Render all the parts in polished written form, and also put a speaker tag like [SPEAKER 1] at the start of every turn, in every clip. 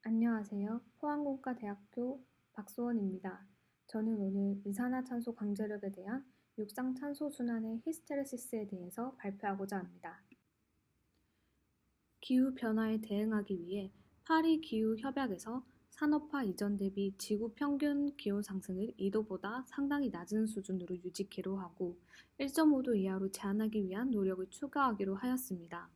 [SPEAKER 1] 안녕하세요. 포항공과대학교 박소원입니다. 저는 오늘 이산화탄소 강제력에 대한 육상탄소순환의 히스테레시스에 대해서 발표하고자 합니다. 기후변화에 대응하기 위해 파리 기후협약에서 산업화 이전 대비 지구 평균 기온 상승을 2도보다 상당히 낮은 수준으로 유지키로 하고 1.5도 이하로 제한하기 위한 노력을 추가하기로 하였습니다.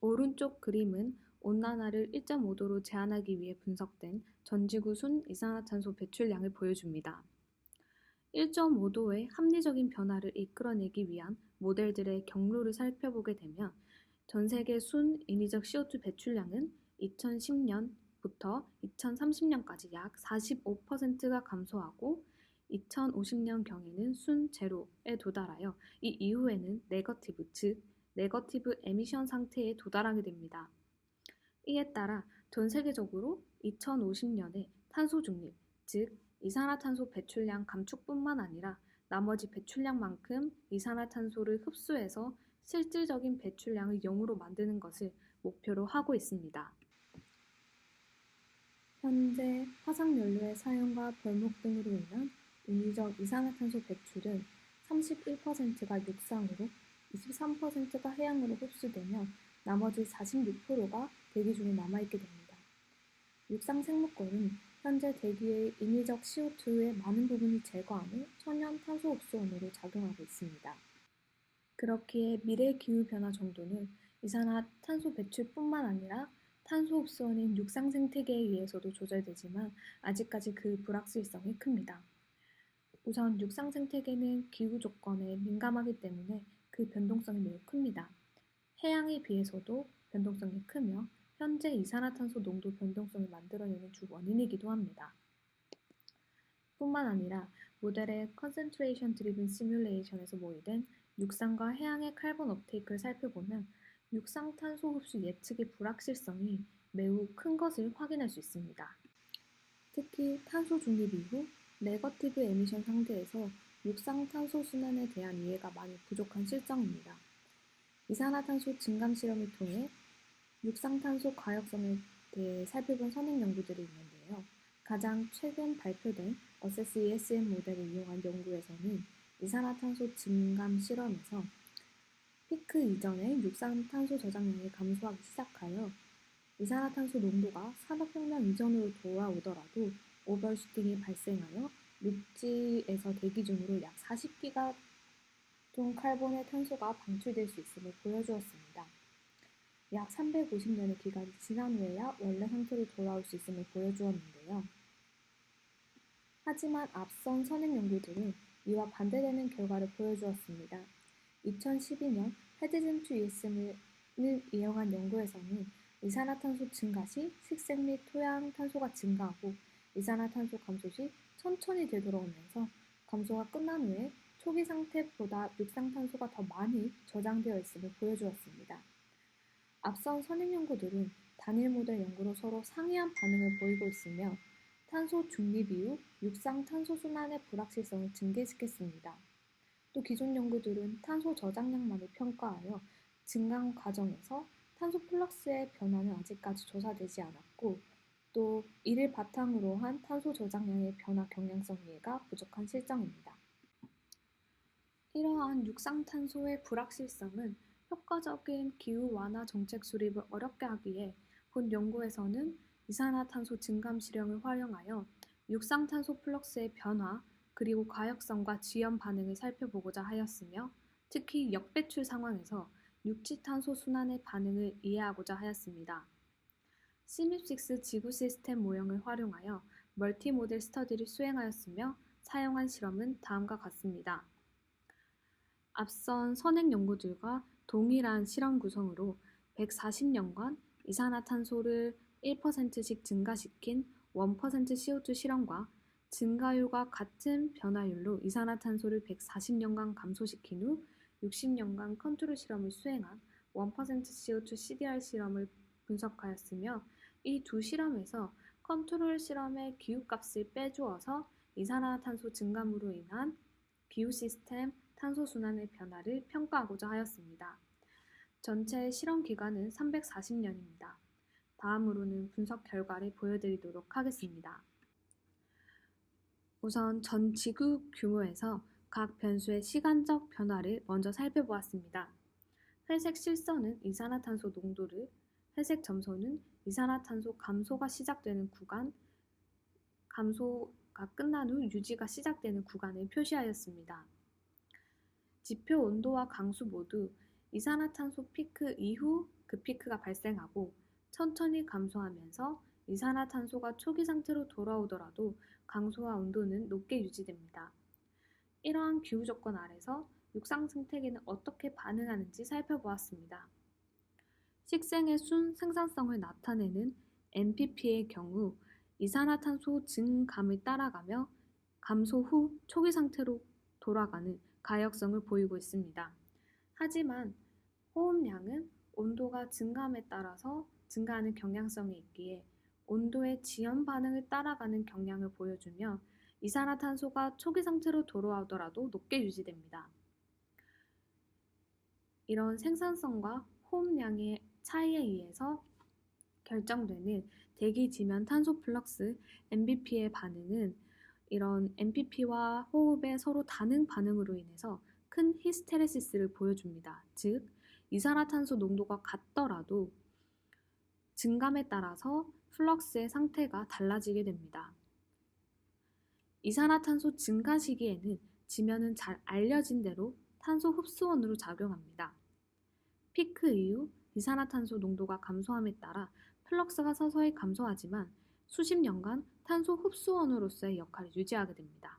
[SPEAKER 1] 오른쪽 그림은 온난화를 1.5도로 제한하기 위해 분석된 전지구 순 이산화탄소 배출량을 보여줍니다. 1.5도의 합리적인 변화를 이끌어내기 위한 모델들의 경로를 살펴보게 되면 전 세계 순 인위적 CO2 배출량은 2010년부터 2030년까지 약 45%가 감소하고 2050년경에는 순 제로에 도달하여 이 이후에는 네거티브, 즉 네거티브 에미션 상태에 도달하게 됩니다. 이에 따라 전 세계적으로 2050년에 탄소 중립, 즉 이산화탄소 배출량 감축뿐만 아니라 나머지 배출량만큼 이산화탄소를 흡수해서 실질적인 배출량을 0으로 만드는 것을 목표로 하고 있습니다. 현재 화석연료의 사용과 벌목 등으로 인한 인위적 이산화탄소 배출은 31%가 육상으로 23%가 해양으로 흡수되며 나머지 46%가 대기 중에 남아있게 됩니다. 육상 생물권은 현재 대기의 인위적 CO2의 많은 부분을 제거하는 천연 탄소 흡수원으로 작용하고 있습니다. 그렇기에 미래 기후변화 정도는 이산화탄소 배출뿐만 아니라 탄소 흡수원인 육상 생태계에 의해서도 조절되지만 아직까지 그 불확실성이 큽니다. 우선 육상 생태계는 기후 조건에 민감하기 때문에 그 변동성이 매우 큽니다. 해양에 비해서도 변동성이 크며 현재 이산화탄소 농도 변동성을 만들어내는 주 원인이기도 합니다. 뿐만 아니라 모델의 Concentration Driven Simulation에서 모의된 육상과 해양의 카본 업테이크를 살펴보면 육상 탄소 흡수 예측의 불확실성이 매우 큰 것을 확인할 수 있습니다. 특히 탄소 중립 이후 네거티브 에미션 상태에서 육상 탄소 순환에 대한 이해가 많이 부족한 실정입니다. 이산화탄소 증감 실험을 통해 육상탄소 과역성에 대해 살펴본 선행 연구들이 있는데요. 가장 최근 발표된 어세스 ESM 모델을 이용한 연구에서는 이산화탄소 증감 실험에서 피크 이전에 육상탄소 저장량이 감소하기 시작하여 이산화탄소 농도가 산업혁명 이전으로 돌아오더라도 오버슈팅이 발생하여 육지에서 대기 중으로 약 40기가톤 칼본의 탄소가 방출될 수 있음을 보여주었습니다. 약 350년의 기간이 지난 후에야 원래 상태로 돌아올 수 있음을 보여주었는데요. 하지만 앞선 선행 연구들은 이와 반대되는 결과를 보여주었습니다. 2012년 헤드젠투 ESM을 이용한 연구에서는 이산화탄소 증가 시 식생 및 토양 탄소가 증가하고 이산화탄소 감소 시 천천히 되돌아오면서 감소가 끝난 후에 초기 상태보다 육상탄소가 더 많이 저장되어 있음을 보여주었습니다. 앞선 선행 연구들은 단일 모델 연구로 서로 상이한 반응을 보이고 있으며 탄소 중립 이후 육상 탄소 순환의 불확실성을 증대시켰습니다. 또 기존 연구들은 탄소 저장량만을 평가하여 증강 과정에서 탄소 플럭스의 변화는 아직까지 조사되지 않았고 또 이를 바탕으로 한 탄소 저장량의 변화 경향성 이해가 부족한 실정입니다. 이러한 육상탄소의 불확실성은 효과적인 기후 완화 정책 수립을 어렵게 하기에 본 연구에서는 이산화탄소 증감 실험을 활용하여 육상탄소 플럭스의 변화 그리고 과역성과 지연 반응을 살펴보고자 하였으며 특히 역배출 상황에서 육지탄소 순환의 반응을 이해하고자 하였습니다. 시밉6 지구 시스템 모형을 활용하여 멀티모델 스터디를 수행하였으며 사용한 실험은 다음과 같습니다. 앞선 선행 연구들과 동일한 실험 구성으로 140년간 이산화탄소를 1%씩 증가시킨 1% CO2 실험과 증가율과 같은 변화율로 이산화탄소를 140년간 감소시킨 후 60년간 컨트롤 실험을 수행한 1% CO2 CDR 실험을 분석하였으며 이 두 실험에서 컨트롤 실험의 기후값을 빼주어서 이산화탄소 증감으로 인한 기후 시스템 탄소 순환의 변화를 평가하고자 하였습니다. 전체 실험 기간은 340년입니다. 다음으로는 분석 결과를 보여드리도록 하겠습니다. 우선 전 지구 규모에서 각 변수의 시간적 변화를 먼저 살펴보았습니다. 회색 실선은 이산화탄소 농도를, 회색 점선은 이산화탄소 감소가 시작되는 구간, 감소가 끝난 후 유지가 시작되는 구간을 표시하였습니다. 지표 온도와 강수 모두 이산화탄소 피크 이후 그 피크가 발생하고 천천히 감소하면서 이산화탄소가 초기 상태로 돌아오더라도 강수와 온도는 높게 유지됩니다. 이러한 기후 조건 아래서 육상 생태계는 어떻게 반응하는지 살펴보았습니다. 식생의 순 생산성을 나타내는 NPP의 경우 이산화탄소 증감을 따라가며 감소 후 초기 상태로 돌아가는 가역성을 보이고 있습니다. 하지만 호흡량은 온도가 증감에 따라서 증가하는 경향성이 있기에 온도의 지연 반응을 따라가는 경향을 보여주며 이산화탄소가 초기 상태로 돌아오더라도 높게 유지됩니다. 이런 생산성과 호흡량의 차이에 의해서 결정되는 대기 지면 탄소 플럭스 NBP의 반응은 이런 NPP와 호흡의 서로 다른 반응으로 인해서 큰 히스테레시스를 보여줍니다. 즉, 이산화탄소 농도가 같더라도 증감에 따라서 플럭스의 상태가 달라지게 됩니다. 이산화탄소 증가 시기에는 지면은 잘 알려진 대로 탄소 흡수원으로 작용합니다. 피크 이후 이산화탄소 농도가 감소함에 따라 플럭스가 서서히 감소하지만 수십 년간 탄소 흡수원으로서의 역할을 유지하게 됩니다.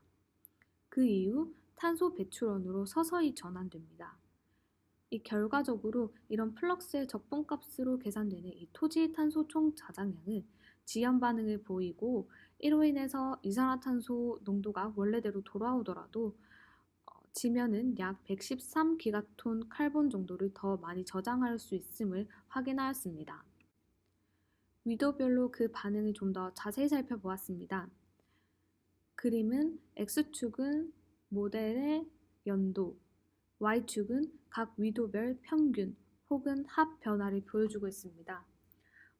[SPEAKER 1] 그 이후 탄소 배출원으로 서서히 전환됩니다. 이 결과적으로 이런 플럭스의 적분값으로 계산되는 이 토지의 탄소 총 저장량은 지연 반응을 보이고 이로 인해서 이산화탄소 농도가 원래대로 돌아오더라도 지면은 약 113기가톤 칼본 정도를 더 많이 저장할 수 있음을 확인하였습니다. 위도별로 그 반응을 좀 더 자세히 살펴보았습니다. 그림은 X축은 모델의 연도, Y축은 각 위도별 평균 혹은 합 변화를 보여주고 있습니다.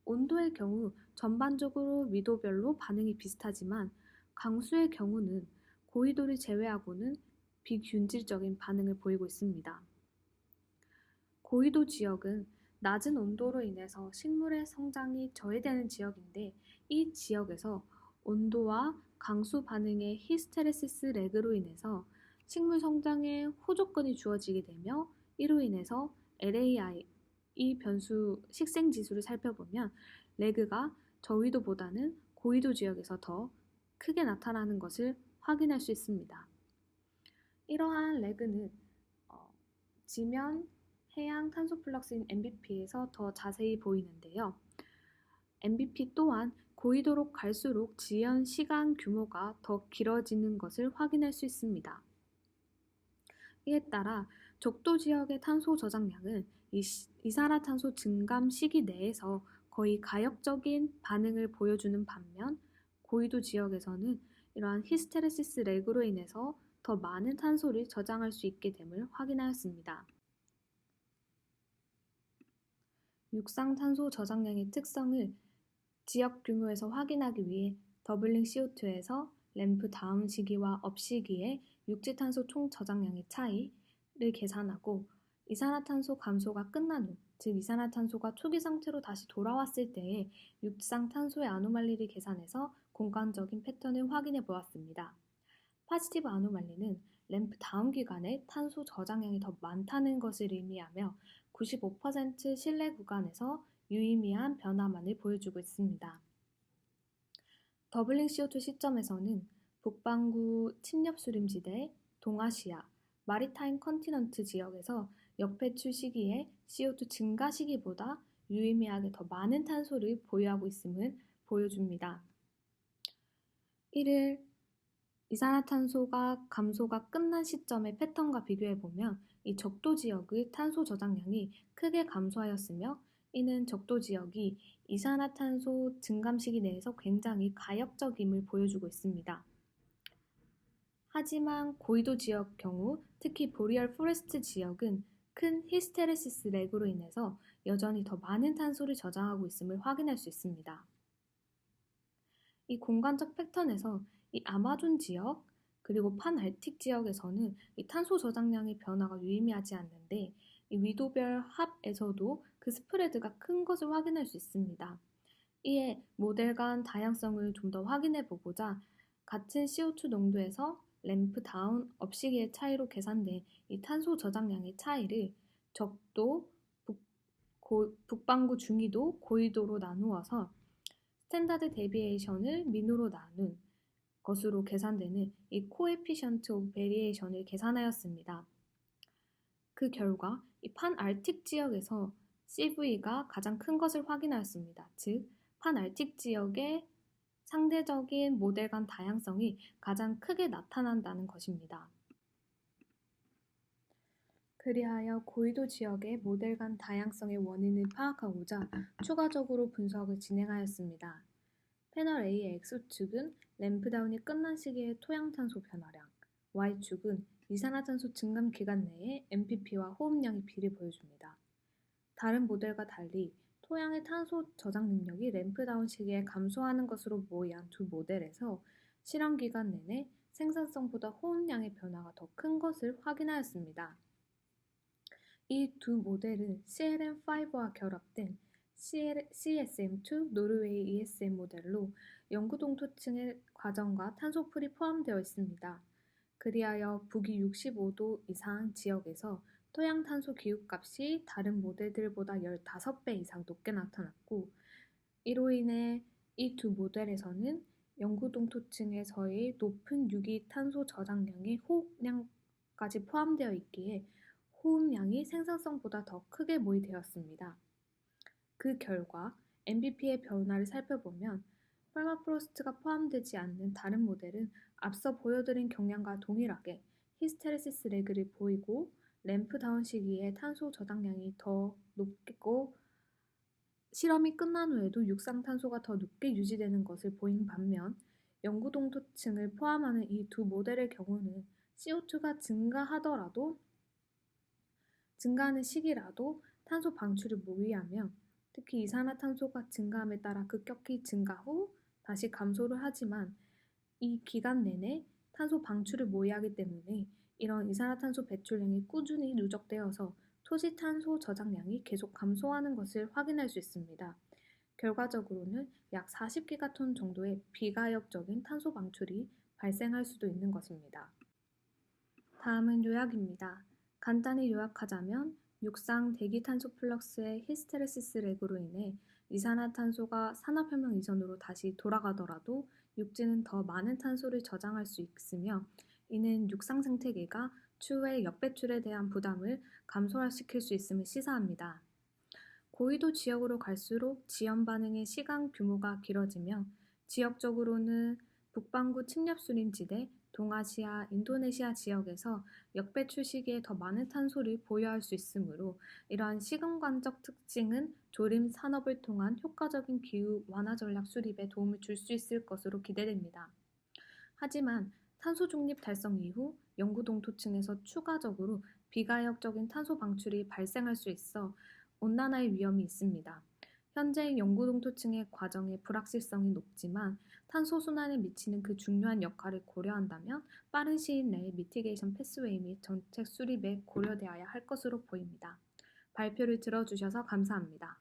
[SPEAKER 1] 온도의 경우 전반적으로 위도별로 반응이 비슷하지만 강수의 경우는 고위도를 제외하고는 비균질적인 반응을 보이고 있습니다. 고위도 지역은 낮은 온도로 인해서 식물의 성장이 저해되는 지역인데 이 지역에서 온도와 강수 반응의 히스테레시스 렉으로 인해서 식물 성장에 호조건이 주어지게 되며 이로 인해서 LAI 이 변수 식생 지수를 살펴보면 레그가 저위도보다는 고위도 지역에서 더 크게 나타나는 것을 확인할 수 있습니다. 이러한 레그는 지면 해양 탄소 플럭스인 NBP에서 더 자세히 보이는데요. NBP 또한 고위도로 갈수록 지연 시간 규모가 더 길어지는 것을 확인할 수 있습니다. 이에 따라 적도 지역의 탄소 저장량은 이산화탄소 증감 시기 내에서 거의 가역적인 반응을 보여주는 반면 고위도 지역에서는 이러한 히스테레시스 렉으로 인해서 더 많은 탄소를 저장할 수 있게 됨을 확인하였습니다. 육상 탄소 저장량의 특성을 지역 규모에서 확인하기 위해 더블링 CO2에서 램프 다운 시기와 업 시기의 육지탄소 총 저장량의 차이를 계산하고 이산화탄소 감소가 끝난 후, 즉 이산화탄소가 초기 상태로 다시 돌아왔을 때의 육상 탄소의 아노말리를 계산해서 공간적인 패턴을 확인해 보았습니다. 파지티브 아노말리는 램프 다운 기간에 탄소 저장량이 더 많다는 것을 의미하며 95% 실내 구간에서 유의미한 변화만을 보여주고 있습니다. 더블링 CO2 시점에서는 북반구 침엽수림지대, 동아시아, 마리타임 컨티넌트 지역에서 역배출 시기에 CO2 증가 시기보다 유의미하게 더 많은 탄소를 보유하고 있음을 보여줍니다. 이를 이산화탄소가 감소가 끝난 시점의 패턴과 비교해보면 이 적도 지역의 탄소 저장량이 크게 감소하였으며 이는 적도 지역이 이산화탄소 증감 시기 내에서 굉장히 가역적임을 보여주고 있습니다. 하지만 고위도 지역 경우 특히 보리얼 포레스트 지역은 큰 히스테레시스 렉으로 인해서 여전히 더 많은 탄소를 저장하고 있음을 확인할 수 있습니다. 이 공간적 패턴에서 이 아마존 지역 그리고 판알틱 지역에서는 이 탄소 저장량의 변화가 유의미하지 않는데 이 위도별 합에서도 그 스프레드가 큰 것을 확인할 수 있습니다. 이에 모델 간 다양성을 좀 더 확인해 보고자 같은 CO2 농도에서 램프 다운 업시기의 차이로 계산된 이 탄소 저장량의 차이를 적도, 북반구 중위도, 고위도로 나누어서 스탠다드 데비에이션을 민으로 나눈 것으로 계산되는 이 코에피션트 오브 베리에이션을 계산하였습니다. 그 결과 이 판알틱 지역에서 CV가 가장 큰 것을 확인하였습니다. 즉, 판알틱 지역의 상대적인 모델 간 다양성이 가장 크게 나타난다는 것입니다. 그리하여 고위도 지역의 모델 간 다양성의 원인을 파악하고자 추가적으로 분석을 진행하였습니다. 패널 A의 X축은 램프다운이 끝난 시기의 토양탄소 변화량, Y축은 이산화탄소 증감 기간 내의 MPP와 호흡량의 비를 보여줍니다. 다른 모델과 달리 토양의 탄소 저장 능력이 램프다운 시기에 감소하는 것으로 모의한 두 모델에서 실험 기간 내내 생산성보다 호흡량의 변화가 더 큰 것을 확인하였습니다. 이 두 모델은 CLM5와 결합된 CSM2 노르웨이 ESM 모델로 영구 동토층의 과정과 탄소풀이 포함되어 있습니다. 그리하여 북위 65도 이상 지역에서 토양 탄소 기후값이 다른 모델들보다 15배 이상 높게 나타났고, 이로 인해 이 두 모델에서는 영구 동토층에서의 높은 유기 탄소 저장량이 호흡량까지 포함되어 있기에 호흡량이 생산성보다 더 크게 모의되었습니다. 그 결과 MBP의 변화를 살펴보면 퍼마프로스트가 포함되지 않는 다른 모델은 앞서 보여드린 경향과 동일하게 히스테레시스 레그를 보이고 램프 다운 시기에 탄소 저장량이 더 높고 실험이 끝난 후에도 육상탄소가 더 높게 유지되는 것을 보인 반면 영구 동토층을 포함하는 이 두 모델의 경우는 CO2가 증가하는 시기라도 탄소 방출을 모의하며 특히 이산화탄소가 증가함에 따라 급격히 증가 후 다시 감소를 하지만 이 기간 내내 탄소 방출을 모의하기 때문에 이런 이산화탄소 배출량이 꾸준히 누적되어서 토지 탄소 저장량이 계속 감소하는 것을 확인할 수 있습니다. 결과적으로는 약 40기가톤 정도의 비가역적인 탄소 방출이 발생할 수도 있는 것입니다. 다음은 요약입니다. 간단히 요약하자면 육상 대기탄소 플럭스의 히스테레시스 렉으로 인해 이산화탄소가 산업혁명 이전으로 다시 돌아가더라도 육지는 더 많은 탄소를 저장할 수 있으며 이는 육상 생태계가 추후에 역배출에 대한 부담을 감소시킬 수 있음을 시사합니다. 고위도 지역으로 갈수록 지연 반응의 시간 규모가 길어지며 지역적으로는 북반구 측렵수림지대, 동아시아, 인도네시아 지역에서 역배출 시기에 더 많은 탄소를 보유할 수 있으므로 이러한 시간관적 특징은 조림 산업을 통한 효과적인 기후 완화 전략 수립에 도움을 줄 수 있을 것으로 기대됩니다. 하지만 탄소 중립 달성 이후 영구 동토층에서 추가적으로 비가역적인 탄소 방출이 발생할 수 있어 온난화의 위험이 있습니다. 현재 영구 동토층의 과정의 불확실성이 높지만 탄소 순환에 미치는 그 중요한 역할을 고려한다면 빠른 시일 내에 미티게이션 패스웨이 및 정책 수립에 고려되어야 할 것으로 보입니다. 발표를 들어주셔서 감사합니다.